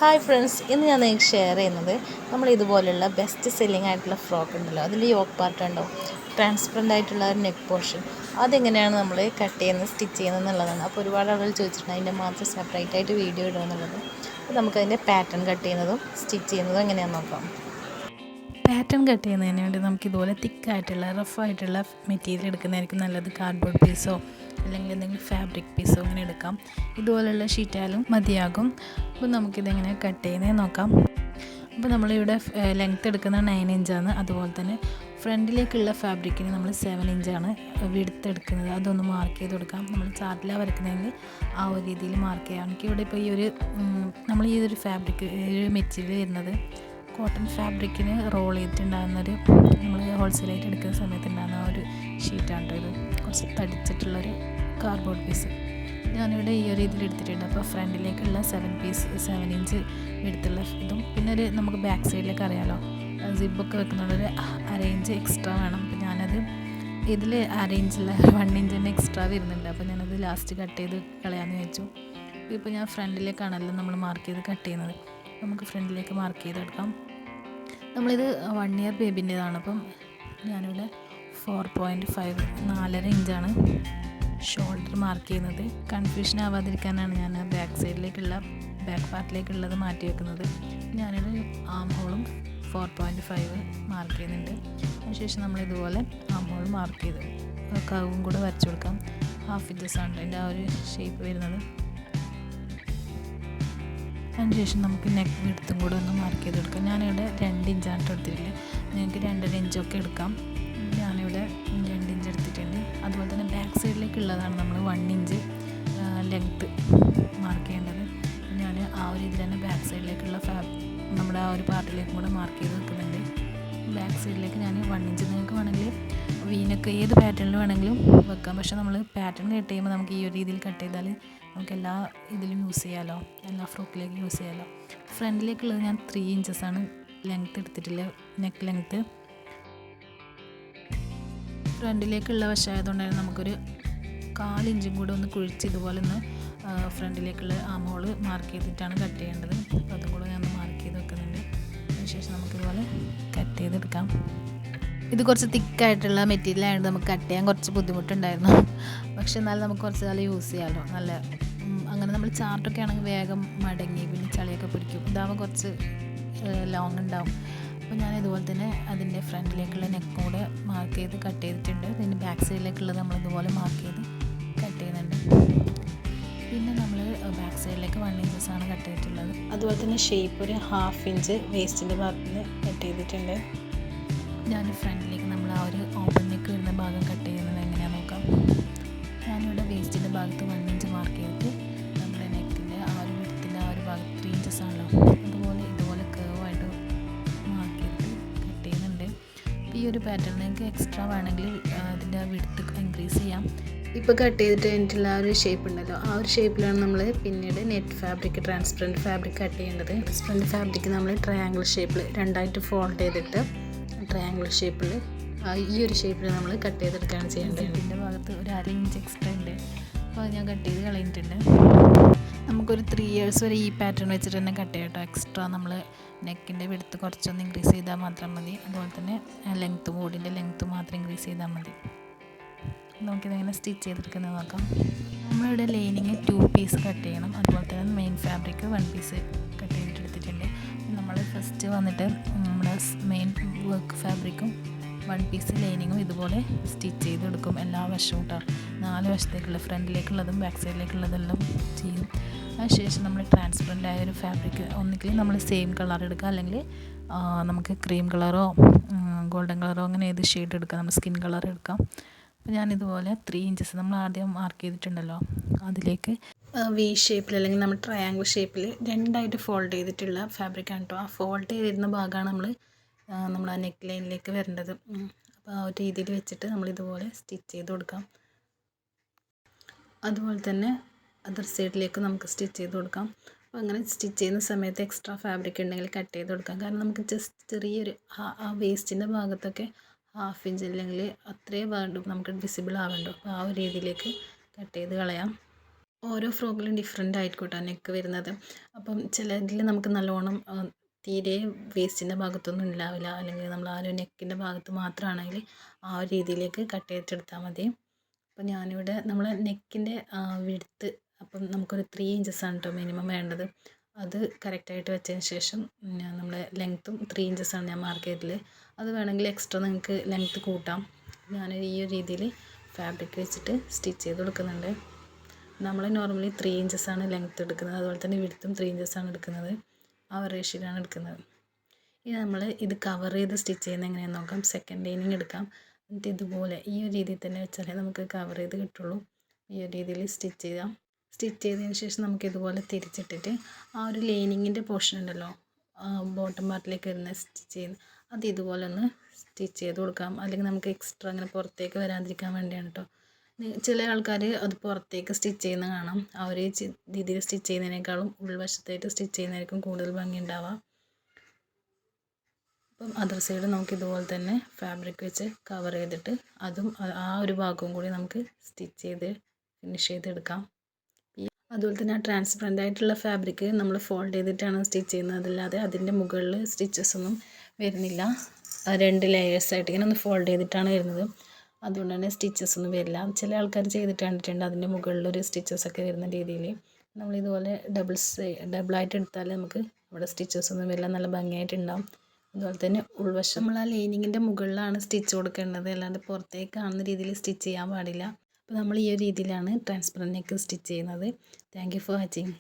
Hi friends, ഇന്ന് ഞാൻ നിങ്ങൾക്ക് ഷെയർ ചെയ്യുന്നത് നമ്മൾ ഇതുപോലുള്ള ബെസ്റ്റ് സെല്ലിംഗ് ആയിട്ടുള്ള ഫ്രോക്ക് ഉണ്ടല്ലോ, അതിൽ യോക്ക് പാർട്ട് ഉണ്ടോ, ട്രാൻസ്പെറൻ്റ് ആയിട്ടുള്ള ഒരു നെക്ക് പോർഷൻ, അതെങ്ങനെയാണ് നമ്മൾ കട്ട് ചെയ്യുന്നത് സ്റ്റിച്ച് ചെയ്യുന്നത് എന്നുള്ളതാണ്. അപ്പോൾ ഒരുപാട് ആളുകൾ ചോദിച്ചിട്ടുണ്ട് അതിൻ്റെ മാത്രം സെപ്പറേറ്റ് ആയിട്ട് വീഡിയോ ഇടുക എന്നുള്ളത്. അപ്പോൾ നമുക്കതിൻ്റെ പാറ്റേൺ കട്ട് ചെയ്യുന്നതും സ്റ്റിച്ച് ചെയ്യുന്നതും എങ്ങനെയാണെന്ന് നോക്കാം. പാറ്റേൺ കട്ട് ചെയ്യുന്നതിന് വേണ്ടി നമുക്ക് ഇതുപോലെ തിക്കായിട്ടുള്ള റഫായിട്ടുള്ള മെറ്റീരിയൽ എടുക്കുന്നതായിരിക്കും നല്ലത്. കാർഡ്ബോർഡ് പീസോ അല്ലെങ്കിൽ എന്തെങ്കിലും ഫാബ്രിക് പീസോ അങ്ങനെ എടുക്കാം. ഇതുപോലുള്ള ഷീറ്റായാലും മതിയാകും. അപ്പോൾ നമുക്കിതെങ്ങനെ കട്ട് ചെയ്യുന്നത് നോക്കാം. അപ്പോൾ നമ്മളിവിടെ ലെങ്ത്ത് എടുക്കുന്നത് 9 ഇഞ്ചാണ്. അതുപോലെ തന്നെ ഫ്രണ്ടിലേക്കുള്ള ഫാബ്രിക്കിന് നമ്മൾ 7 ഇഞ്ചാണ് വിഡ്ത്ത് എടുക്കുന്നത്. അതൊന്ന് മാർക്ക് ചെയ്ത് കൊടുക്കാം. നമ്മൾ ചാർട്ടിലാണ് വരയ്ക്കുന്നതെങ്കിൽ ആ ഒരു രീതിയിൽ മാർക്ക് ചെയ്യാം. എനിക്ക് ഇവിടെ ഇപ്പോൾ നമ്മൾ ഈ ഒരു ഫാബ്രിക് ഒരു മെറ്റീരിയൽ വരുന്നത് കോട്ടൺ ഫാബ്രിക്കിന് റോൾ ചെയ്തിട്ടുണ്ടാകുന്നൊരു നമ്മൾ ഹോൾസെയിലായിട്ട് എടുക്കുന്ന സമയത്ത് ഉണ്ടാകുന്ന ഒരു ഷീറ്റാണ് കേട്ടോ ഇത്. കുറച്ച് തടിച്ചിട്ടുള്ളൊരു കാർഡ്ബോർഡ് പീസ് ഞാനിവിടെ ഈ ഒരു രീതിയിൽ എടുത്തിട്ടുണ്ട്. അപ്പോൾ ഫ്രണ്ടിലേക്കുള്ള 7 ഇഞ്ച് എടുത്തുള്ള ഇതും പിന്നെ നമുക്ക് ബാക്ക് സൈഡിലേക്ക് അറിയാമല്ലോ സിബൊക്കെ വെക്കുന്നുള്ളൊരു അരയിഞ്ച് എക്സ്ട്രാ വേണം. അപ്പോൾ ഞാനത് ഇതിൽ അരയിഞ്ചുള്ള 1 ഇഞ്ച് തന്നെ എക്സ്ട്രാ വരുന്നുണ്ട്. അപ്പോൾ ഞാനത് ലാസ്റ്റ് കട്ട് ചെയ്ത് കളയാമെന്ന് വെച്ചു. ഇപ്പോൾ ഞാൻ ഫ്രണ്ടിലേക്കാണല്ലോ നമ്മൾ മാർക്ക് ചെയ്ത് കട്ട് ചെയ്യുന്നത്. നമുക്ക് ഫ്രണ്ടിലേക്ക് മാർക്ക് ചെയ്തെടുക്കാം. നമ്മളിത് 1 ഇയർ ബേബിൻ്റെതാണ്. അപ്പം ഞാനിവിടെ 4.5 4.5 ഇഞ്ചാണ് ഷോൾഡർ മാർക്ക് ചെയ്യുന്നത്. കൺഫ്യൂഷൻ ആവാതിരിക്കാനാണ് ഞാൻ ബാക്ക് പാർട്ടിലേക്കുള്ളത് മാറ്റി വെക്കുന്നത്. ഞാനൊരു ആം ഹോളും 4.5 മാർക്ക് ചെയ്യുന്നുണ്ട്. അതിനുശേഷം നമ്മളിതുപോലെ ആം ഹോൾ മാർക്ക് ചെയ്ത് കർവും കൂടെ വരച്ചു കൊടുക്കാം. 1/2 ഇഞ്ചസാണ് അതിൻ്റെ ആ ഒരു ഷേപ്പ് വരുന്നത്. അതിനുശേഷം നമുക്ക് നെക്ക് വിഡ്ത്തും കൂടെ ഒന്ന് മാർക്ക് ചെയ്ത് കൊടുക്കാം. ഞാനിവിടെ 2 ഇഞ്ചാണ് എടുത്തിട്ടില്ല. നിങ്ങൾക്ക് 2.5 ഇഞ്ചൊക്കെ എടുക്കാം. ഞാനിവിടെ 2 ഇഞ്ച് എടുത്തിട്ടുണ്ട്. അതുപോലെ തന്നെ ബാക്ക് സൈഡിലേക്കുള്ളതാണ് നമ്മൾ 1 ഇഞ്ച് ലെങ്ത്ത് മാർക്ക് ചെയ്യേണ്ടത്. ഞാൻ ആ ഒരു ഇതിൽ തന്നെ ബാക്ക് സൈഡിലേക്കുള്ള നമ്മുടെ ആ ഒരു പാർട്ടിലേക്കും കൂടെ മാർക്ക് ചെയ്ത് വെക്കുന്നുണ്ട്. ബാക്ക് സൈഡിലേക്ക് ഞാൻ 1 ഇഞ്ച് നിങ്ങൾക്ക് വേണമെങ്കിൽ വീനൊക്കെ ഏത് പാറ്റേണിൽ വേണമെങ്കിലും വെക്കാം. പക്ഷേ നമ്മൾ പാറ്റേൺ കട്ട് ചെയ്യുമ്പോൾ നമുക്ക് ഈ ഒരു രീതിയിൽ കട്ട് ചെയ്താൽ നമുക്ക് എല്ലാ ഇതിലും യൂസ് ചെയ്യാമല്ലോ, എല്ലാ ഫ്രോക്കിലേക്കും യൂസ് ചെയ്യാമല്ലോ. ഫ്രണ്ടിലേക്കുള്ളത് ഞാൻ 3 ഇഞ്ചസാണ് ലെങ്ത്ത് എടുത്തിട്ടില്ല, നെക്ക് ലെങ്ത്ത്. ഫ്രണ്ടിലേക്കുള്ള വശമായതുകൊണ്ട് തന്നെ നമുക്കൊരു 1/4 ഇഞ്ചും കൂടെ ഒന്ന് കുഴിച്ച് ഇതുപോലെ ഒന്ന് ഫ്രണ്ടിലേക്കുള്ള ആം ഹോൾ മാർക്ക് ചെയ്തിട്ടാണ് കട്ട് ചെയ്യേണ്ടത്. അപ്പോൾ അതും കൂടെ ഞാൻ മാർക്ക് ചെയ്ത് വെക്കുന്നുണ്ട്. അതിനുശേഷം നമുക്കിതുപോലെ കട്ട് ചെയ്തെടുക്കാം. ഇത് കുറച്ച് തിക്കായിട്ടുള്ള മെറ്റീരിയൽ ആയതുകൊണ്ട് നമുക്ക് കട്ട് ചെയ്യാൻ കുറച്ച് ബുദ്ധിമുട്ടുണ്ടായിരുന്നു. പക്ഷെ എന്നാലും നമുക്ക് കുറച്ച് കാലം യൂസ് ചെയ്യാമല്ലോ. നല്ല അങ്ങനെ നമ്മൾ ചാർട്ടൊക്കെ ആണെങ്കിൽ വേഗം മടങ്ങി പിന്നെ ചളിയൊക്കെ പിടിക്കും. ഇതാവുമ്പോൾ കുറച്ച് ലോങ് ഉണ്ടാവും. അപ്പോൾ ഞാൻ ഇതുപോലെ തന്നെ അതിൻ്റെ ഫ്രണ്ടിലേക്കുള്ള നെക്കും കൂടെ മാർക്ക് ചെയ്ത് കട്ട് ചെയ്തിട്ടുണ്ട്. പിന്നെ ബാക്ക് സൈഡിലേക്കുള്ളത് നമ്മൾ ഇതുപോലെ മാർക്ക് ചെയ്ത് കട്ട് ചെയ്യുന്നുണ്ട്. പിന്നെ നമ്മൾ ബാക്ക് സൈഡിലേക്ക് 1 ഇഞ്ചസാണ് കട്ട് ചെയ്തിട്ടുള്ളത്. അതുപോലെ തന്നെ ഷേപ്പ് ഒരു 1/2 ഇഞ്ച് വേസ്റ്റിൻ്റെ ഭാഗത്ത് നിന്ന് കട്ട് ചെയ്തിട്ടുണ്ട്. ഞാൻ ഫ്രണ്ടിലേക്ക് നമ്മൾ ആ ഒരു ഓപ്പൺ നെക്ക് വരുന്ന ഭാഗം കട്ട് ചെയ്യുന്നത് എങ്ങനെയാണെന്ന് നോക്കാം. ഞാനിവിടെ വേസ്റ്റിൻ്റെ ഭാഗത്ത് 1 ഇഞ്ച് മാർക്ക് ചെയ്തിട്ട് നമ്മുടെ നെക്കിൻ്റെ ആ ഒരു വിഡ്ത്തിൻ്റെ ആ ഒരു ഭാഗത്ത് 3 ഇഞ്ചസാണല്ലോ, ഇതുപോലെ കേവായിട്ട് മാർക്ക് ചെയ്തിട്ട് കട്ട് ചെയ്യുന്നുണ്ട്. ഈ ഒരു പാറ്റേൺ നിങ്ങൾക്ക് എക്സ്ട്രാ വേണമെങ്കിൽ അതിൻ്റെ വിഡ്ത്ത് ഇൻക്രീസ് ചെയ്യാം. ഇപ്പോൾ കട്ട് ചെയ്തിട്ട് കഴിഞ്ഞിട്ടുള്ള ആ ഒരു ഷേപ്പ് ഉണ്ടല്ലോ, ആ ഒരു ഷേപ്പിലാണ് നമ്മൾ പിന്നീട് net fabric transparent fabric cut ചെയ്യേണ്ടത്. ട്രാൻസ്പെറൻറ്റ് ഫാബ്രിക് നമ്മൾ ട്രയാങ്കിൾ ഷേപ്പിൽ 2ആയിട്ട് ഫോൾഡ് ചെയ്തിട്ട് ട്രയാങ്കിൾ ഷേപ്പിൽ ഈ ഒരു ഷേപ്പിൽ നമ്മൾ കട്ട് ചെയ്തെടുക്കുകയാണ് ചെയ്യേണ്ടത്. ഇതിൻ്റെ ഭാഗത്ത് ഒരു 1/2 ഇഞ്ച് എക്സ്ട്രാ ഉണ്ട്. അപ്പോൾ അത് ഞാൻ കട്ട് ചെയ്ത് കളഞ്ഞിട്ടുണ്ട്. നമുക്കൊരു 3 ഇയേഴ്സ് വരെ ഈ പാറ്റേൺ വെച്ചിട്ട് തന്നെ കട്ട് ചെയ്യാം കേട്ടോ. എക്സ്ട്രാ നമ്മൾ നെക്കിൻ്റെ വിഡ്ത്ത് കുറച്ചൊന്ന് ഇൻക്രീസ് ചെയ്താൽ മാത്രം മതി. അതുപോലെ തന്നെ ലെങ്ത്ത് ബോഡിൻ്റെ ലെങ്ത്ത് മാത്രം ഇൻക്രീസ് ചെയ്താൽ മതി. നമുക്കിതെങ്ങനെ സ്റ്റിച്ച് ചെയ്തെടുക്കുന്നത് നോക്കാം. നമ്മളിവിടെ ലൈനിങ് 2 പീസ് കട്ട് ചെയ്യണം. അതുപോലെ തന്നെ മെയിൻ ഫാബ്രിക് 1 പീസ് കട്ട് ചെയ്തിട്ടെടുത്തിട്ടുണ്ട്. നമ്മൾ ഫസ്റ്റ് വന്നിട്ട് നമ്മുടെ മെയിൻ വർക്ക് ഫാബ്രിക്കും 1 പീസ് ലൈനിങ്ങും ഇതുപോലെ സ്റ്റിച്ച് ചെയ്തെടുക്കും. എല്ലാ വശവും കേട്ടോ, 4 വശത്തേക്കുള്ള ഫ്രണ്ടിലേക്കുള്ളതും ബാക്ക് സൈഡിലേക്കുള്ളതെല്ലാം ചെയ്യും. അതിനുശേഷം നമ്മൾ ട്രാൻസ്പെറൻ്റ് ആയ ഒരു ഫാബ്രിക് ഒന്നുകിൽ നമ്മൾ സെയിം കളർ എടുക്കുക, അല്ലെങ്കിൽ നമുക്ക് ക്രീം കളറോ ഗോൾഡൻ കളറോ അങ്ങനെ ഏത് ഷെയ്ഡ് എടുക്കാം. നമ്മൾ സ്കിൻ കളർ എടുക്കാം. അപ്പോൾ ഞാനിതുപോലെ 3 ഇഞ്ചസ് നമ്മൾ ആദ്യം മാർക്ക് ചെയ്തിട്ടുണ്ടല്ലോ അതിലേക്ക് വി ഷേപ്പിൽ അല്ലെങ്കിൽ നമ്മൾ ട്രയാങ്കിൾ ഷേപ്പിൽ 2ആയിട്ട് ഫോൾഡ് ചെയ്തിട്ടുള്ള ഫാബ്രിക്കാണ് കേട്ടോ. ആ ഫോൾഡ് ചെയ്തിരുന്ന ഭാഗമാണ് നമ്മൾ ആ നെക്ക് ലൈനിലേക്ക് വരേണ്ടത്. അപ്പോൾ ആ ഒരു രീതിയിൽ വെച്ചിട്ട് നമ്മളിതുപോലെ സ്റ്റിച്ച് ചെയ്ത് കൊടുക്കാം. അതുപോലെ തന്നെ അതർ സൈഡിലേക്ക് നമുക്ക് സ്റ്റിച്ച് ചെയ്ത് കൊടുക്കാം. അപ്പോൾ അങ്ങനെ സ്റ്റിച്ച് ചെയ്യുന്ന സമയത്ത് എക്സ്ട്രാ ഫാബ്രിക് ഉണ്ടെങ്കിൽ കട്ട് ചെയ്ത് കൊടുക്കാം. കാരണം നമുക്ക് ജസ്റ്റ് ചെറിയൊരു ആ വേസ്റ്റിൻ്റെ ഭാഗത്തൊക്കെ 1/2 ഇഞ്ച് അല്ലെങ്കിൽ അത്രയും വേണ്ട നമുക്ക് വിസിബിൾ ആവേണ്ടു. അപ്പോൾ ആ ഒരു രീതിയിലേക്ക് കട്ട് ചെയ്ത് കളയാം. ഓരോ ഫ്രോക്കിലും ഡിഫറെൻ്റ് ആയിരിക്കും കേട്ടോ നെക്ക് വരുന്നത്. അപ്പം ചിലതിൽ നമുക്ക് നല്ലോണം തീരെ വേസ്റ്റിൻ്റെ ഭാഗത്തൊന്നും ഉണ്ടാവില്ല, അല്ലെങ്കിൽ നമ്മൾ ആ ഒരു നെക്കിൻ്റെ ഭാഗത്ത് മാത്രമാണെങ്കിൽ ആ ഒരു രീതിയിലേക്ക് കട്ട് ചെയ്തിട്ടെടുത്താൽ മതി. അപ്പോൾ ഞാനിവിടെ നമ്മൾ നെക്കിൻ്റെ വിഡ്ത്ത് അപ്പം നമുക്കൊരു 3 ഇഞ്ചസാണ് കേട്ടോ മിനിമം വേണ്ടത്. അത് കറക്റ്റായിട്ട് വെച്ചതിന് ശേഷം നമ്മുടെ ലെങ്ത്തും 3 ഇഞ്ചസാണ് ഞാൻ മാർക്ക് ചെയ്തത്. അത് വേണമെങ്കിൽ എക്സ്ട്രാ നിങ്ങൾക്ക് ലെങ്ത്ത് കൂട്ടാം. ഞാൻ ഈ ഒരു രീതിയിൽ ഫാബ്രിക് വെച്ചിട്ട് സ്റ്റിച്ച് ചെയ്ത് കൊടുക്കുന്നുണ്ട്. നമ്മൾ നോർമലി 3 ഇഞ്ചസാണ് ലെങ്ത്ത് എടുക്കുന്നത്, അതുപോലെ തന്നെ വിഡ്ത്തും 3 ഇഞ്ചസാണ് എടുക്കുന്നത്. ആ ഒരു റേഷ്യോയിലാണ് എടുക്കുന്നത്. ഇനി നമ്മൾ ഇത് കവർ ചെയ്ത് സ്റ്റിച്ച് ചെയ്യുന്നത് എങ്ങനെയാണെന്ന് നോക്കാം. സെക്കൻഡ് ലൈനിങ് എടുക്കാം. എന്നിട്ട് ഇതുപോലെ ഈ ഒരു രീതിയിൽ തന്നെ വെച്ചാലേ നമുക്ക് കവർ ചെയ്ത് കിട്ടുള്ളൂ. ഈ ഒരു രീതിയിൽ സ്റ്റിച്ച് ചെയ്യാം. സ്റ്റിച്ച് ചെയ്തതിന് ശേഷം നമുക്ക് ഇതുപോലെ തിരിച്ചിട്ടിട്ട് ആ ഒരു ലൈനിങ്ങിൻ്റെ പോർഷൻ ഉണ്ടല്ലോ, ബോട്ടം പാർട്ടിലേക്ക് വരുന്ന സ്റ്റിച്ച് ചെയ്യുന്നത്, അത് ഇതുപോലെ ഒന്ന് സ്റ്റിച്ച് ചെയ്ത് കൊടുക്കാം. അല്ലെങ്കിൽ നമുക്ക് എക്സ്ട്രാ അങ്ങനെ പുറത്തേക്ക് വരാതിരിക്കാൻ വേണ്ടിയാണ് കേട്ടോ. ചില ആൾക്കാർ അത് പുറത്തേക്ക് സ്റ്റിച്ച് ചെയ്യുന്ന കാണാം. ആ ഒരു രീതിയിൽ സ്റ്റിച്ച് ചെയ്യുന്നതിനേക്കാളും ഉൾവശത്തായിട്ട് സ്റ്റിച്ച് ചെയ്യുന്നതായിരിക്കും കൂടുതൽ ഭംഗി ഉണ്ടാവുക. അപ്പം അതർ സൈഡ് നമുക്ക് ഇതുപോലെ തന്നെ ഫാബ്രിക് വെച്ച് കവർ ചെയ്തിട്ട് അതും ആ ഒരു ഭാഗവും കൂടി നമുക്ക് സ്റ്റിച്ച് ചെയ്ത് ഫിനിഷ് ചെയ്തെടുക്കാം. അതുപോലെ തന്നെ ആ ട്രാൻസ്പെറൻ്റ് ആയിട്ടുള്ള ഫാബ്രിക് നമ്മൾ ഫോൾഡ് ചെയ്തിട്ടാണ് സ്റ്റിച്ച് ചെയ്യുന്നത്, അതല്ലാതെ അതിൻ്റെ മുകളിൽ സ്റ്റിച്ചസ് ഒന്നും വരുന്നില്ല. 2 ലെയേഴ്സായിട്ട് ഇങ്ങനെ ഒന്ന് ഫോൾഡ് ചെയ്തിട്ടാണ് വരുന്നത്. അതുകൊണ്ട് തന്നെ സ്റ്റിച്ചസ് ഒന്നും വരില്ല. ചില ആൾക്കാർ ചെയ്തിട്ട് കണ്ടിട്ടുണ്ട് അതിൻ്റെ മുകളിലൊരു സ്റ്റിച്ചസ് ഒക്കെ വരുന്ന രീതിയിൽ. നമ്മളിതുപോലെ ഡബിളായിട്ട് എടുത്താൽ നമുക്ക് അവിടെ സ്റ്റിച്ചസ് ഒന്നും വരില്ല, നല്ല ഭംഗിയായിട്ടുണ്ടാവും. അതുപോലെ തന്നെ ഉൾവശം നമ്മൾ ആ ലൈനിങ്ങിൻ്റെ മുകളിലാണ് സ്റ്റിച്ച് കൊടുക്കേണ്ടത്, അല്ലാണ്ട് പുറത്തേക്ക് കാണുന്ന രീതിയിൽ സ്റ്റിച്ച് ചെയ്യാൻ പാടില്ല. അപ്പോൾ നമ്മൾ ഈ ഒരു രീതിയിലാണ് ട്രാൻസ്പെറൻറ്റ് നെക്ക് സ്റ്റിച്ച് ചെയ്യുന്നത്. Thank you for watching.